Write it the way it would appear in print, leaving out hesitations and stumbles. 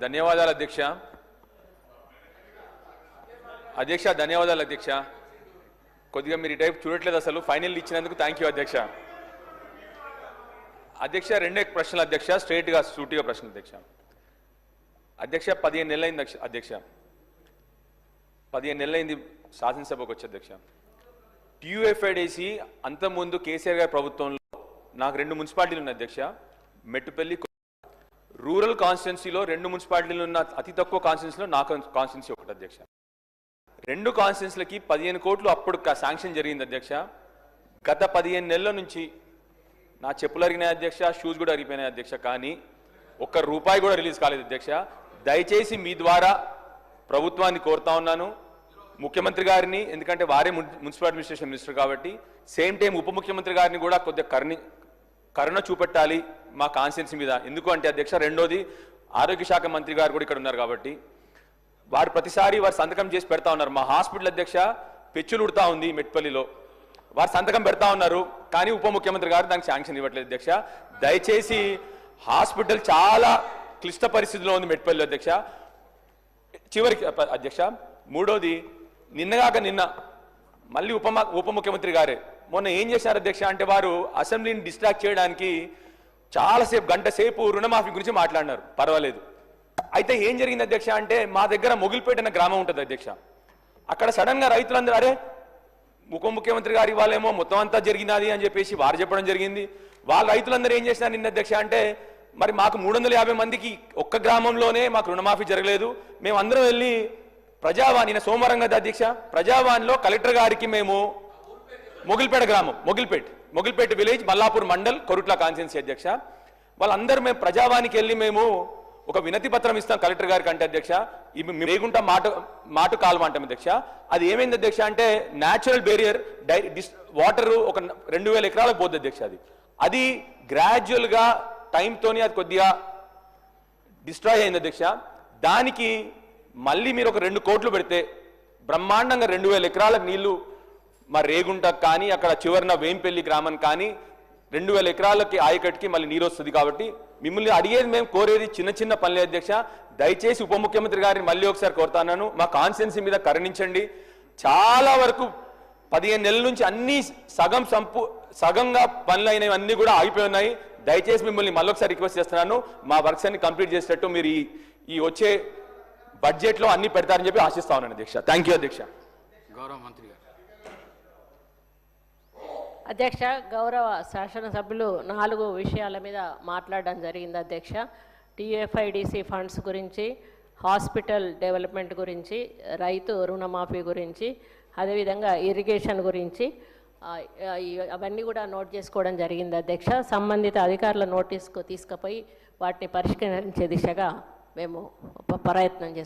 ధన్యవాదాలు అధ్యక్ష. ధన్యవాదాలు అధ్యక్ష. కొద్దిగా మీరు ఈ టైప్ చూడట్లేదు అసలు. ఫైనల్ ఇచ్చినందుకు థ్యాంక్ యూ అధ్యక్ష. రెండే ప్రశ్నలు అధ్యక్ష, స్ట్రైట్గా సూటిగా ప్రశ్న అధ్యక్ష. 15 నెలలైంది అధ్యక్ష, 15 నెలలైంది శాసనసభకు వచ్చి అధ్యక్ష. టీయూఎఫ్ఐడిసి అంతకుముందు కేసీఆర్ గారి ప్రభుత్వంలో నాకు 2 మున్సిపాలిటీలు ఉన్నాయి అధ్యక్ష. మెట్టుపల్లి రూరల్ కాన్స్టిట్యున్సీలో 2 మున్సిపాలిటీలు ఉన్న అతి తక్కువ కాన్స్టిట్యున్సీలో నా కాన్స్టిట్యున్సీ ఒకటి అధ్యక్ష. 2 కాన్స్టిట్యున్సీలకి 15 కోట్లు అప్పుడు శాంక్షన్ జరిగింది అధ్యక్ష. గత 15 నెలల నుంచి నా చెప్పులు అరిగినాయి అధ్యక్ష, షూస్ కూడా అరిగిపోయినాయి అధ్యక్ష. కానీ ఒక్క రూపాయి కూడా రిలీజ్ కాలేదు అధ్యక్ష. దయచేసి మీ ద్వారా ప్రభుత్వాన్ని కోరుతా ఉన్నాను, ముఖ్యమంత్రి గారిని, ఎందుకంటే వారే మున్సిపల్ అడ్మినిస్ట్రేషన్ మినిస్టర్ కాబట్టి, సేమ్ టైం ఉప ముఖ్యమంత్రి గారిని కూడా కొద్దిగా కరుణ చూపెట్టాలి మా కాన్స్టిట్యున్సీ మీద. ఎందుకు అంటే అధ్యక్ష, రెండోది ఆరోగ్య శాఖ మంత్రి గారు కూడా ఇక్కడ ఉన్నారు కాబట్టి వారు ప్రతిసారి వారు సంతకం చేసి పెడతా ఉన్నారు. మా హాస్పిటల్ అధ్యక్ష పెచ్చులు ఉడతా ఉంది మెట్పల్లిలో, వారు సంతకం పెడతా ఉన్నారు కానీ ఉప ముఖ్యమంత్రి గారు దానికి శాంక్షన్ ఇవ్వట్లేదు అధ్యక్ష. దయచేసి హాస్పిటల్ చాలా క్లిష్ట పరిస్థితిలో ఉంది మెట్పల్లి అధ్యక్ష. చివరికి అధ్యక్ష, మూడోది నిన్న మళ్ళీ ఉప ముఖ్యమంత్రి గారే మొన్న ఏం చేశారు అధ్యక్ష అంటే, వారు అసెంబ్లీని డిస్ట్రాక్ట్ చేయడానికి చాలాసేపు గంట సేపు రుణమాఫీ గురించి మాట్లాడినారు. పర్వాలేదు. అయితే ఏం జరిగింది అధ్యక్ష అంటే, మా దగ్గర మొగిలిపేట అనే గ్రామం ఉంటుంది అధ్యక్ష. అక్కడ సడన్ గా రైతులందరూ అరే ఉప ముఖ్యమంత్రి గారు ఇవ్వాలేమో మొత్తం అంతా జరిగినది అని చెప్పేసి వారు చెప్పడం జరిగింది. వాళ్ళ రైతులందరూ ఏం చేసినారు నిన్న అధ్యక్ష అంటే, మరి మాకు 350 మందికి ఒక్క గ్రామంలోనే మాకు రుణమాఫీ జరగలేదు, మేము అందరం వెళ్ళి ప్రజావాణి సోమవారం కదా అధ్యక్ష, ప్రజావాణిలో కలెక్టర్ గారికి మేము మొగిలిపేట గ్రామం మొగిలిపేట విలేజ్ మల్లాపూర్ మండల్ కొరుట్ల కాన్స్టిట్యున్సీ అధ్యక్ష, వాళ్ళందరూ మేము ప్రజావాణికి వెళ్ళి మేము ఒక వినతి పత్రం ఇస్తాం కలెక్టర్ గారికి అంటే అధ్యక్ష, రేగుంట మాటు కాలువ అంటాం అధ్యక్ష. అది ఏమైంది అధ్యక్ష అంటే, న్యాచురల్ బేరియర్ వాటర్ ఒక 2000 ఎకరాలకు పోద్ది అధ్యక్ష. అది గ్రాడ్యువల్ గా టైంతోని అది కొద్దిగా డిస్ట్రాయ్ అయింది అధ్యక్ష. దానికి మళ్ళీ మీరు ఒక 2 కోట్లు పెడితే బ్రహ్మాండంగా 2000 ఎకరాలకు నీళ్లు మా రేగుంటకు కానీ అక్కడ చివరిన వేంపల్లి గ్రామం కానీ 2000 ఎకరాలకి ఆయకట్టుకి మళ్ళీ నీరు వస్తుంది. కాబట్టి మిమ్మల్ని అడిగేది, మేము కోరేది చిన్న పనులే అధ్యక్ష. దయచేసి ఉప ముఖ్యమంత్రి గారిని మళ్ళీ ఒకసారి కోరుతాను, మా కాన్స్టిట్యున్సీ మీద కరుణించండి. చాలా వరకు 15 నెలల నుంచి అన్ని సగంగా పనులు అయినవి అన్ని కూడా ఆగిపోయి ఉన్నాయి. దయచేసి మిమ్మల్ని మళ్ళొకసారి రిక్వెస్ట్ చేస్తున్నాను, మా వర్క్స్ అన్ని కంప్లీట్ చేసేటట్టు మీరు ఈ వచ్చే బడ్జెట్లో అన్ని పెడతారని చెప్పి ఆశిస్తా ఉన్నాను అధ్యక్ష. థ్యాంక్ యూ అధ్యక్ష. గౌరవ మంత్రి గారు. అధ్యక్ష, గౌరవ శాసనసభ్యులు 4 విషయాల మీద మాట్లాడడం జరిగింది అధ్యక్ష. టీఎఫ్ఐడిసి ఫండ్స్ గురించి, హాస్పిటల్ డెవలప్మెంట్ గురించి, రైతు రుణమాఫీ గురించి, అదేవిధంగా ఇరిగేషన్ గురించి అవన్నీ కూడా నోట్ చేసుకోవడం జరిగింది అధ్యక్ష. సంబంధిత అధికారుల నోటీస్కు తీసుకుపోయి వాటిని పరిష్కరించే దిశగా మేము ప్రయత్నం చేస్తాం.